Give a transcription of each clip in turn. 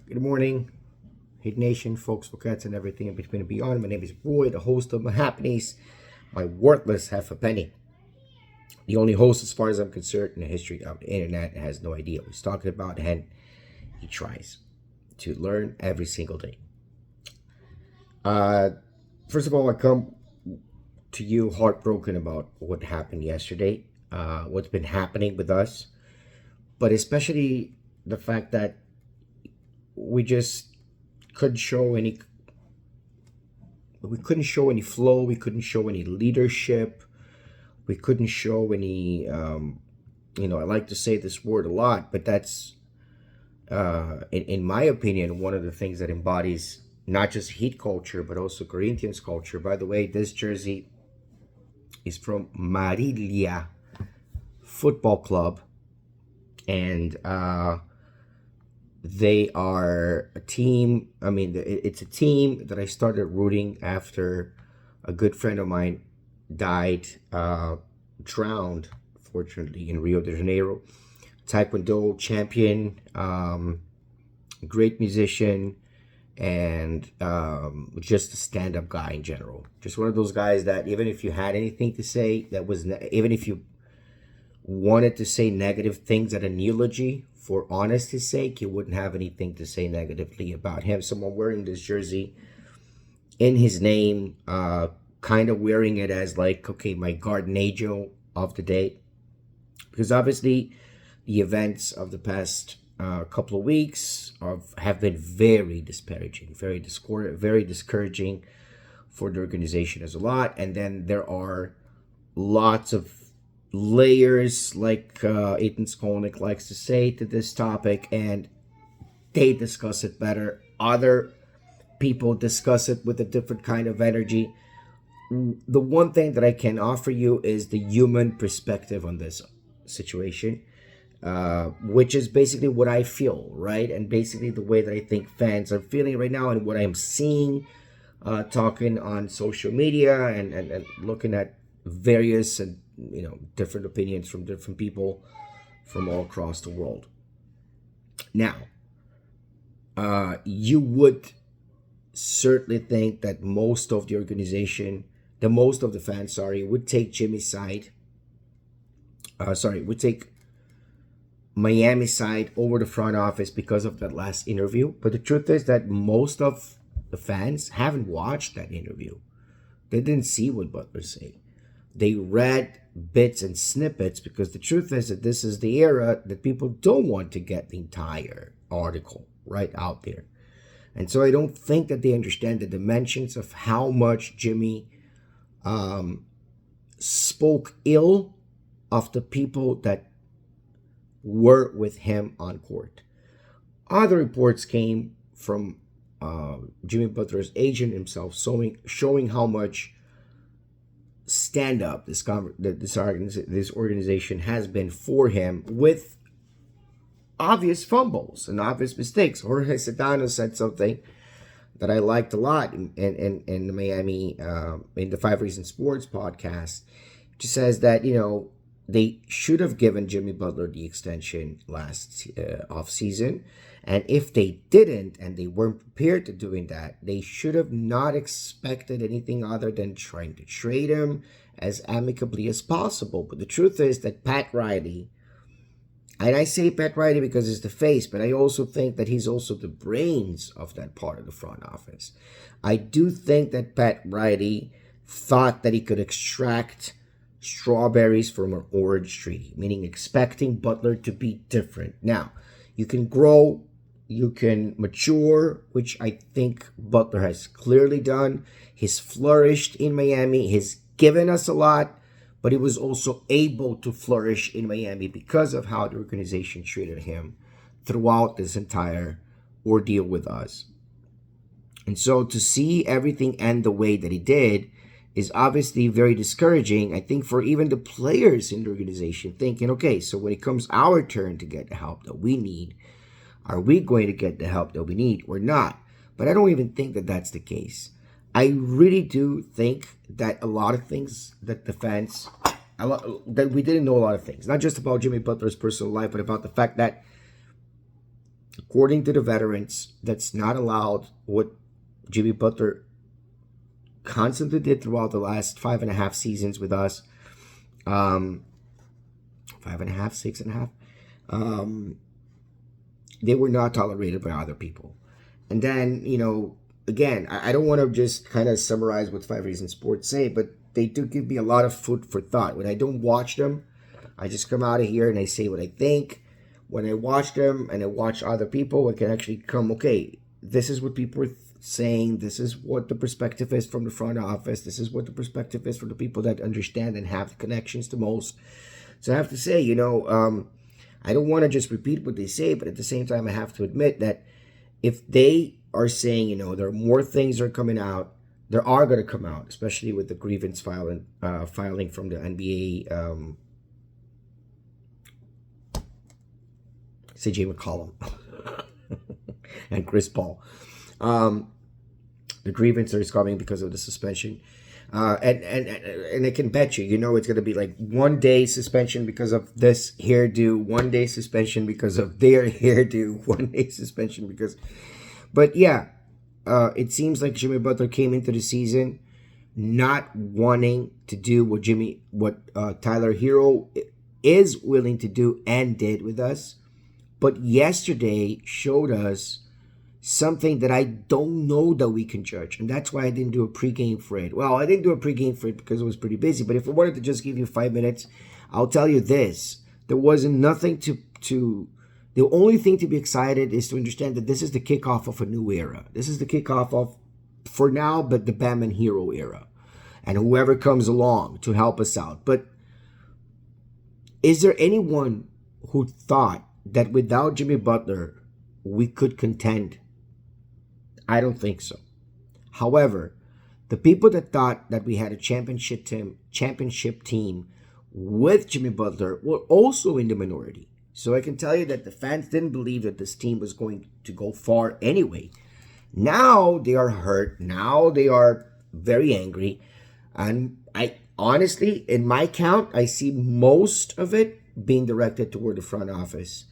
Good morning, Hate Nation, folks, cats, and everything in between and beyond. My name is Roy, the host of My Happiness, my worthless half a penny. The only host, as far as I'm concerned, in the history of the internet has no idea what he's talking about, and he tries to learn every single day. Uh, First of all, I come to you heartbroken about what happened yesterday, what's been happening with us, but especially the fact that we just couldn't show any we couldn't show any flow, we couldn't show any leadership, we couldn't show any I like to say this word a lot, but that's in my opinion one of the things that embodies not just Heat culture but also Corinthians culture. By the way, this jersey is from Marilia Football Club, and they are a team. I mean, it's a team that I started rooting after a good friend of mine died, drowned, fortunately, in Rio de Janeiro. Taekwondo champion, great musician, and just a stand-up guy in general. Just one of those guys that even if you had anything to say that was, even if you wanted to say negative things at an eulogy for honesty's sake, you wouldn't have anything to say negatively about him. Someone wearing this jersey in his name, kind of wearing it as like, okay, my guardian angel of the day. Because obviously the events of the past couple of weeks have been very disparaging, very discouraging for the organization as a lot. And then there are lots of layers, like Ethan Skolnick likes to say, to this topic, and they discuss it better. Other people discuss it with a different kind of energy. The one thing that I can offer you is the human perspective on this situation, which is basically what I feel, right? And basically the way that I think fans are feeling right now, and what I'm seeing, talking on social media and looking at various and different opinions from different people from all across the world. Now, you would certainly think that most of the organization, most of the fans, would take Jimmy's side. Would take Miami's side over the front office because of that last interview. But the truth is that most of the fans haven't watched that interview. They didn't see what Butler said. They read bits and snippets, because the truth is that this is the era that people don't want to get the entire article right out there. And so I don't think that they understand the dimensions of how much Jimmy spoke ill of the people that were with him on court. Other reports came from Jimmy Butler's agent himself, showing how much stand up this organization has been for him, with obvious fumbles and obvious mistakes. Jorge Sedano said something that I liked a lot in the Miami, in the 5 Reasons Sports podcast, which says that they should have given Jimmy Butler the extension last off season, and if they didn't, and they weren't prepared to doing that, they should have not expected anything other than trying to trade him as amicably as possible. But the truth is that Pat Riley, and I say Pat Riley because he's the face, but I also think that he's also the brains of that part of the front office. I do think that Pat Riley thought that he could extract strawberries from an orange tree, meaning expecting Butler to be different. Now, you can grow, you can mature, which I think Butler has clearly done. He's flourished in Miami. He's given us a lot, but he was also able to flourish in Miami because of how the organization treated him throughout this entire ordeal with us. And so to see everything end the way that he did is obviously very discouraging, I think, for even the players in the organization, thinking, okay, so when it comes our turn to get the help that we need, are we going to get the help that we need or not? But I don't even think that that's the case. I really do think that a lot of things that the fans, that we didn't know a lot of things, not just about Jimmy Butler's personal life, but about the fact that According to the veterans, that's not allowed. What Jimmy Butler constantly did throughout the last 5.5 seasons with us. 5.5, 6.5. They were not tolerated by other people. And then, again, I don't want to just kind of summarize what Five Reasons Sports say, but they do give me a lot of food for thought. When I don't watch them, I just come out of here and I say what I think. When I watch them and I watch other people, I can actually come, okay, this is what people are saying. This is what the perspective is from the front office. This is what the perspective is from the people that understand and have the connections the most. So I have to say, I don't want to just repeat what they say, but at the same time, I have to admit that if they are saying, there are more things that are coming out, there are going to come out, especially with the grievance filing from the NBA, CJ McCollum and Chris Paul. The grievance is coming because of the suspension. And I can bet you, it's going to be like 1 day suspension because of this hairdo, 1 day suspension because of their hairdo, 1 day suspension because. But yeah, it seems like Jimmy Butler came into the season not wanting to do what Tyler Hero is willing to do and did with us. But yesterday showed us something that I don't know that we can judge. And that's why I didn't do a pregame for it. Well, I didn't do a pregame for it because it was pretty busy. But if I wanted to just give you 5 minutes, I'll tell you this. There wasn't nothing to the only thing to be excited is to understand that this is the kickoff of a new era. This is the kickoff of, for now, but the Bam and Hero era. And whoever comes along to help us out. But is there anyone who thought that without Jimmy Butler, we could contend? I don't think so. However, the people that thought that we had a championship team with Jimmy Butler were also in the minority. So I can tell you that the fans didn't believe that this team was going to go far anyway. Now they are hurt. Now they are very angry. And I honestly, in my count, I see most of it being directed toward the front office.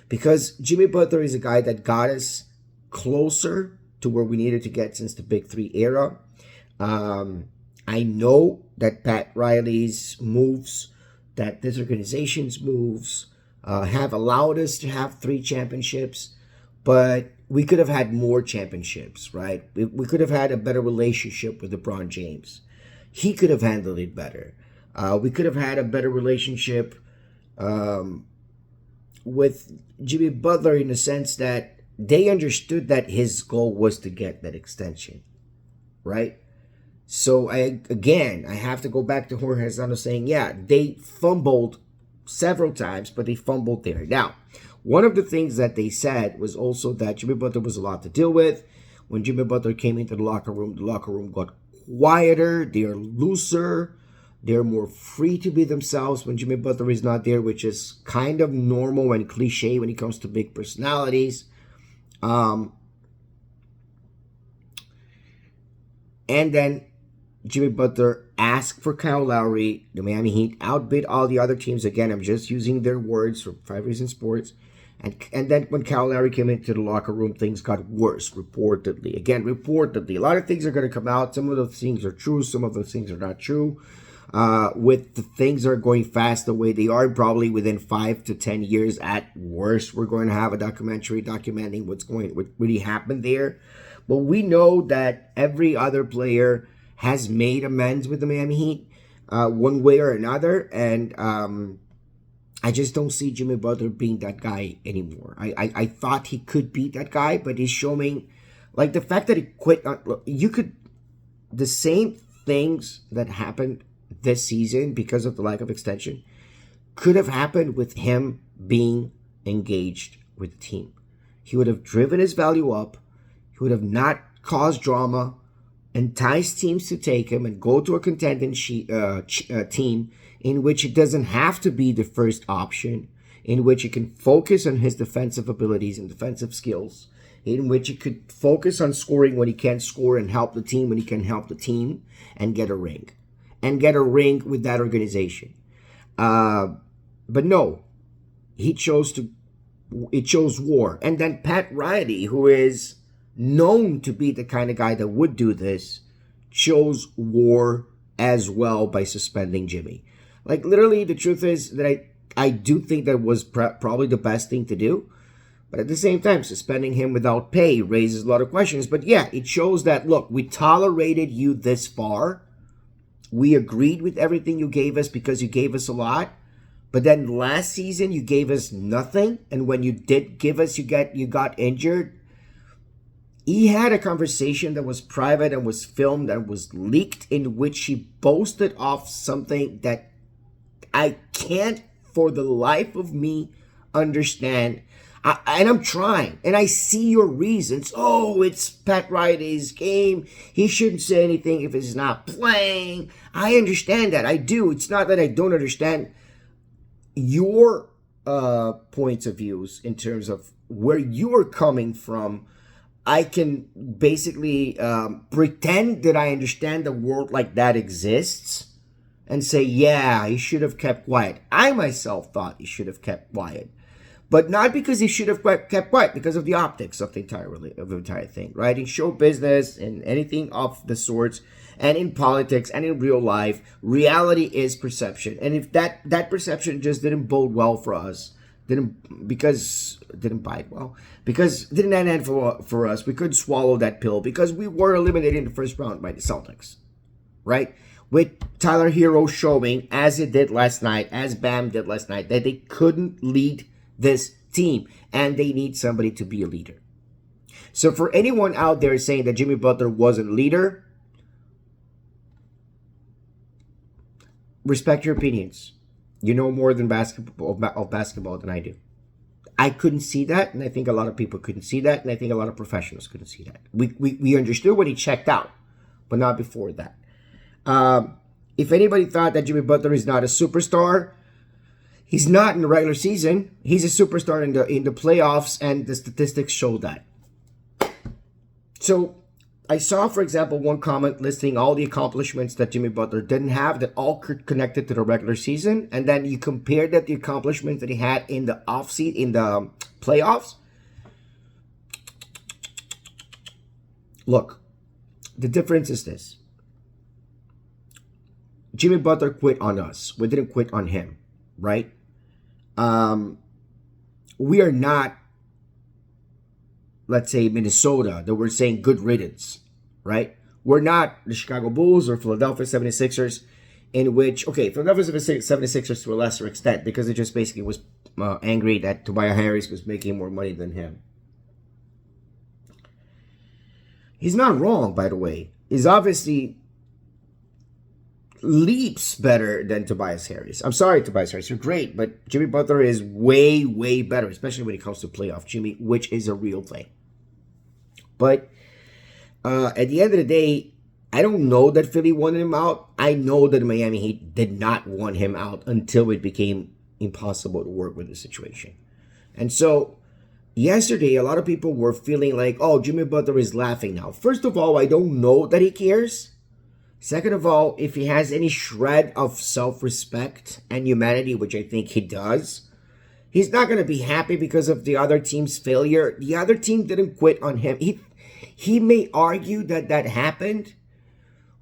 Because Jimmy Butler is a guy that got us closer to where we needed to get since the Big Three era. I know that Pat Riley's moves, that this organization's moves, have allowed us to have 3 championships, but we could have had more championships, right? We could have had a better relationship with LeBron James. He could have handled it better. We could have had a better relationship with Jimmy Butler in the sense that they understood that his goal was to get that extension, right? So I have to go back to Jorge Lozano saying, yeah, they fumbled several times, but they fumbled there. Now, one of the things that they said was also that Jimmy Butler was a lot to deal with. When Jimmy Butler came into the locker room got quieter, they're looser, they're more free to be themselves when Jimmy Butler is not there, which is kind of normal and cliche when it comes to big personalities. And then Jimmy Butler asked for Kyle Lowry. The Miami Heat outbid all the other teams. Again, I'm just using their words from Five Reasons Sports. And then when Kyle Lowry came into the locker room, things got worse, reportedly. Again, reportedly. A lot of things are going to come out. Some of those things are true. Some of those things are not true. With the things that are going fast the way they are, probably within 5 to 10 years at worst, we're going to have a documentary documenting what really happened there. But we know that every other player has made amends with the Miami Heat one way or another. And I just don't see Jimmy Butler being that guy anymore. I thought he could be that guy, but he's showing, like, the fact that he quit. The same things that happened this season because of the lack of extension could have happened with him being engaged with the team. He would have driven his value up. He would have not caused drama, entice teams to take him and go to a contending team in which it doesn't have to be the first option, in which he can focus on his defensive abilities and defensive skills, in which he could focus on scoring when he can't score and help the team when he can help the team, and get a ring. And get a ring with that organization. But no, he chose to it shows war. And then Pat Riley, who is known to be the kind of guy that would do this, shows war as well by suspending Jimmy. Like, literally, the truth is that I do think that was probably the best thing to do. But at the same time, suspending him without pay raises a lot of questions. But yeah, it shows that, look, we tolerated you this far. We agreed with everything you gave us because you gave us a lot. But then last season, you gave us nothing. And when you did give us, you got injured. He had a conversation that was private and was filmed and was leaked, in which he boasted off something that I can't for the life of me understand. And I'm trying, and I see your reasons. Oh, it's Pat Riley's game. He shouldn't say anything if he's not playing. I understand that. I do. It's not that I don't understand your points of views in terms of where you're coming from. I can basically pretend that I understand the world like that exists and say, yeah, he should have kept quiet. I myself thought he should have kept quiet. But not because he should have kept quiet, because of the optics of the entire thing, right? In show business and anything of the sorts, and in politics and in real life, reality is perception. And if that perception just didn't bode well for us, didn't end for us, we could swallow that pill because we were eliminated in the first round by the Celtics, right? With Tyler Hero showing, as it did last night, as Bam did last night, that they couldn't lead this team, and they need somebody to be a leader. So for anyone out there saying that Jimmy Butler wasn't a leader, respect your opinions. You know more than basketball than I do. I couldn't see that, and I think a lot of people couldn't see that, and I think a lot of professionals couldn't see that. We understood when he checked out, but not before that. If anybody thought that Jimmy Butler is not a superstar, he's not in the regular season. He's a superstar in the playoffs, and the statistics show that. So I saw, for example, one comment listing all the accomplishments that Jimmy Butler didn't have that all connected to the regular season, and then you compared that the accomplishments that he had in the in the playoffs. Look, the difference is this. Jimmy Butler quit on us. We didn't quit on him, right? We are not, let's say, Minnesota, that we're saying good riddance, right? We're not the Chicago Bulls or Philadelphia 76ers, in which, okay, Philadelphia 76ers to a lesser extent, because it just basically was angry that Tobias Harris was making more money than him. He's not wrong, by the way. He's obviously leaps better than Tobias Harris. I'm sorry, Tobias Harris, you're great, but Jimmy Butler is way, way better, especially when it comes to playoff Jimmy, which is a real thing. But at the end of the day, I don't know that Philly wanted him out. I know that Miami Heat did not want him out until it became impossible to work with the situation. And so yesterday, a lot of people were feeling like, oh, Jimmy Butler is laughing now. First of all, I don't know that he cares. Second of all, if he has any shred of self-respect and humanity, which I think he does, he's not going to be happy because of the other team's failure. The other team didn't quit on him. He may argue that happened,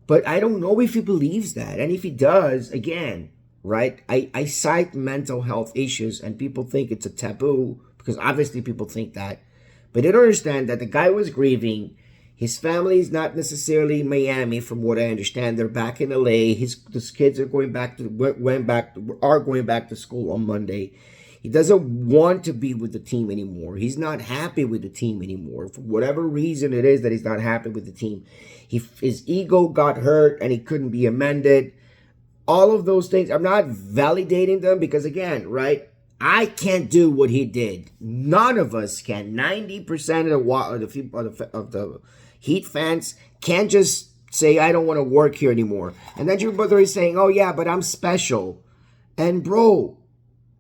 but I don't know if he believes that. And if he does, again, right, I cite mental health issues, and people think it's a taboo because obviously people think that. But they don't understand that the guy was grieving. His family is not necessarily in Miami, from what I understand. They're back in LA. His kids are going back to school on Monday. He doesn't want to be with the team anymore. He's not happy with the team anymore. For whatever reason it is that he's not happy with the team. His ego got hurt and he couldn't be amended. All of those things, I'm not validating them because, again, right, I can't do what he did. None of us can. 90% of the Heat fans can't just say, I don't want to work here anymore. And then Jimmy Butler is saying, oh yeah, but I'm special. And bro,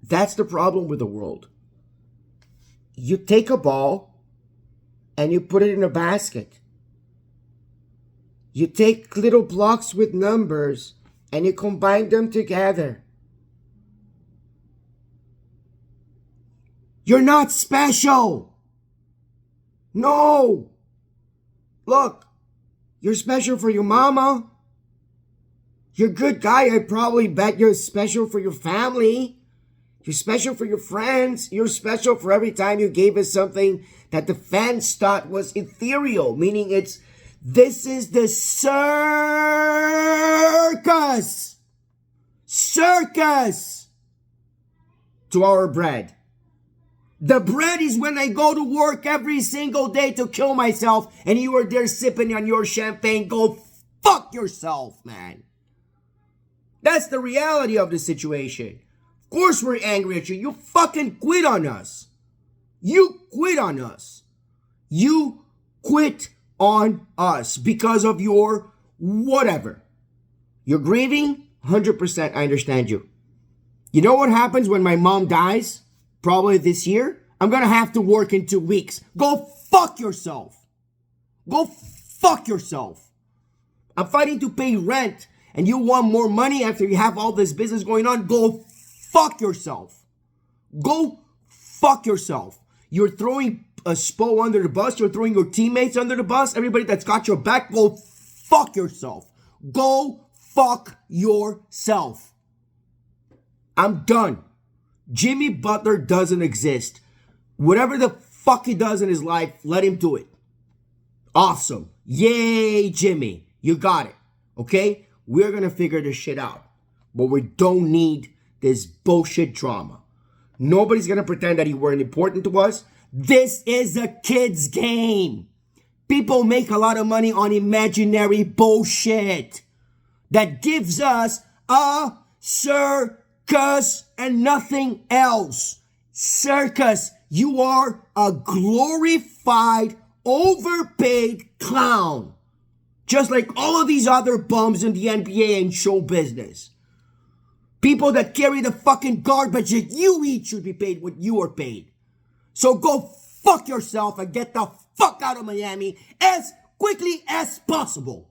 that's the problem with the world. You take a ball and you put it in a basket. You take little blocks with numbers and you combine them together. You're not special. No. Look, you're special for your mama. You're a good guy. I probably bet you're special for your family. You're special for your friends. You're special for every time you gave us something that the fans thought was ethereal, meaning this is the circus to our bread. The bread is when I go to work every single day to kill myself and you are there sipping on your champagne. Go fuck yourself, man. That's the reality of the situation. Of course we're angry at you. You fucking quit on us. You quit on us. You quit on us because of your whatever. You're grieving? 100%, I understand you. You know what happens when my mom dies? Probably this year. I'm gonna have to work in 2 weeks. Go fuck yourself. Go fuck yourself. I'm fighting to pay rent and you want more money after you have all this business going on. Go fuck yourself. Go fuck yourself. You're throwing a SPO under the bus. You're throwing your teammates under the bus. Everybody that's got your back, go fuck yourself. Go fuck yourself. I'm done. Jimmy Butler doesn't exist. Whatever the fuck he does in his life, let him do it. Awesome. Yay, Jimmy. You got it. Okay? We're going to figure this shit out. But we don't need this bullshit drama. Nobody's going to pretend that he weren't important to us. This is a kid's game. People make a lot of money on imaginary bullshit that gives us a circus and nothing else. Circus, you are a glorified, overpaid clown. Just like all of these other bums in the NBA and show business. People that carry the fucking garbage that you eat should be paid what you are paid. So go fuck yourself and get the fuck out of Miami as quickly as possible.